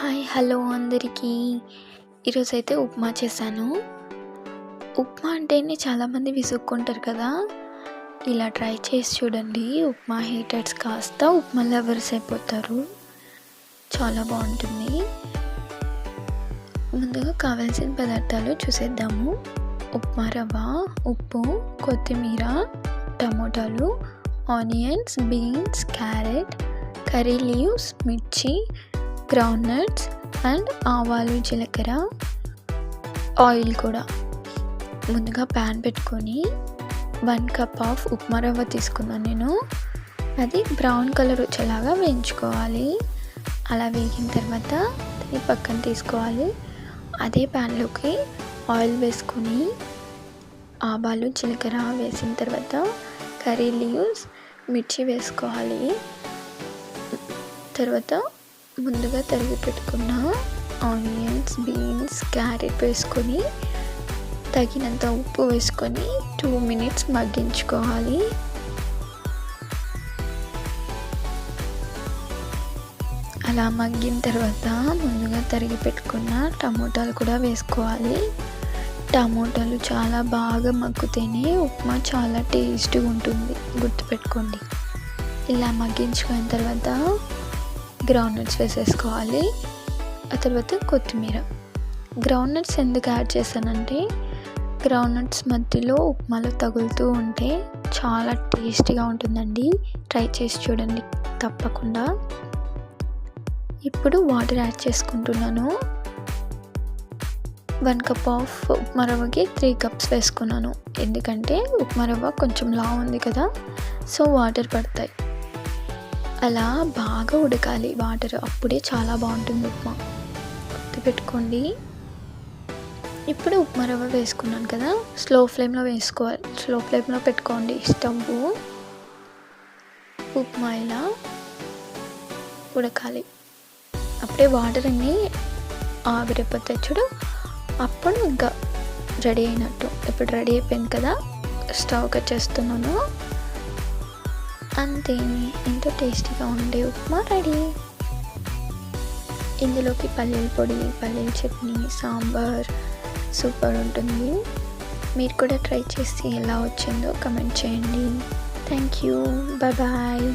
Hi hello అందరికీ. ఈరోజైతే ఉప్మా చేశాను. ఉప్మా అంటేనే చాలామంది విసుక్కుంటారు కదా. ఇలా ట్రై చేసి చూడండి. ఉప్మా హేటర్స్ కాస్త ఉప్మా లవర్స్ అయిపోతారు. చాలా బాగుంటుంది. ముందుగా కావాల్సిన పదార్థాలు చూసేద్దాము. ఉప్మా రవ్వ, ఉప్పు, కొత్తిమీర, టమోటాలు, onions, beans, carrot, curry leaves, మిర్చి, గ్రౌండ్నట్స్ అండ్ ఆవాలు, జీలకర్ర, ఆయిల్ కూడా. ముందుగా ప్యాన్ పెట్టుకొని 1 కప్ ఆఫ్ ఉప్మా రవ్వ తీసుకున్నాను నేను. అది బ్రౌన్ కలర్ వచ్చేలాగా వేయించుకోవాలి. అలా వేగిన తర్వాత దాన్ని పక్కన తీసుకోవాలి. అదే ప్యాన్లోకి ఆయిల్ వేసుకొని ఆవాలు, జీలకర్ర వేసిన తర్వాత కర్రీ లీవ్స్, మిర్చి వేసుకోవాలి. తర్వాత ముందుగా తరిగి పెట్టుకున్న ఆనియన్స్, బీన్స్, క్యారెట్ వేసుకొని తగినంత ఉప్పు వేసుకొని 2 మినిట్స్ మగ్గించుకోవాలి. అలా మగ్గిన తర్వాత ముందుగా తరిగి పెట్టుకున్న టమోటాలు కూడా వేసుకోవాలి. టమోటాలు చాలా బాగా మగ్గితేనే ఉప్మా చాలా టేస్టీగా ఉంటుంది, గుర్తుపెట్టుకోండి. ఇలా మగ్గించుకున్న తర్వాత గ్రౌండ్నట్స్ వేసేసుకోవాలి. ఆ తర్వాత కొత్తిమీర. గ్రౌండ్నట్స్ ఎందుకు యాడ్ చేశానంటే గ్రౌండ్నట్స్ మధ్యలో ఉప్మాలో తగులుతూ ఉంటే చాలా టేస్టీగా ఉంటుందండి. ట్రై చేసి చూడండి తప్పకుండా. ఇప్పుడు వాటర్ యాడ్ చేసుకుంటున్నాను. 1 కప్ ఆఫ్ ఉప్మా రవ్వకి 3 కప్స్ వేసుకున్నాను. ఎందుకంటే ఉప్మా రవ్వ కొంచెం లావు ఉంది కదా, సో వాటర్ పడతాయి. అలా బాగా ఉడకాలి వాటర్, అప్పుడే చాలా బాగుంటుంది ఉప్మా, గుర్తుపెట్టుకోండి. ఇప్పుడు ఉప్మా రవ్వ వేసుకున్నాను కదా, స్లో ఫ్లేమ్లో వేసుకోవాలి. స్లో ఫ్లేమ్లో పెట్టుకోండి స్టవ్. ఉప్మా ఇలా ఉడకాలి. అప్పుడే వాటర్ అన్నీ ఆవిరైపోతాయి చూడు, అప్పుడు ఇంకా రెడీ అయినట్టు. ఇప్పుడు రెడీ అయిపోయింది కదా, స్టవ్ కట్ చేస్తున్నాను. అంతే, ఎంతో టేస్టీగా ఉండే ఉప్మా రెడీ. ఇందులోకి పల్లీల పొడి, పల్లీల చట్నీ, సాంబార్ సూపర్ ఉంటుంది. మీరు కూడా ట్రై చేసి ఎలా వచ్చిందో కమెంట్ చేయండి. Thank you. బాయ్.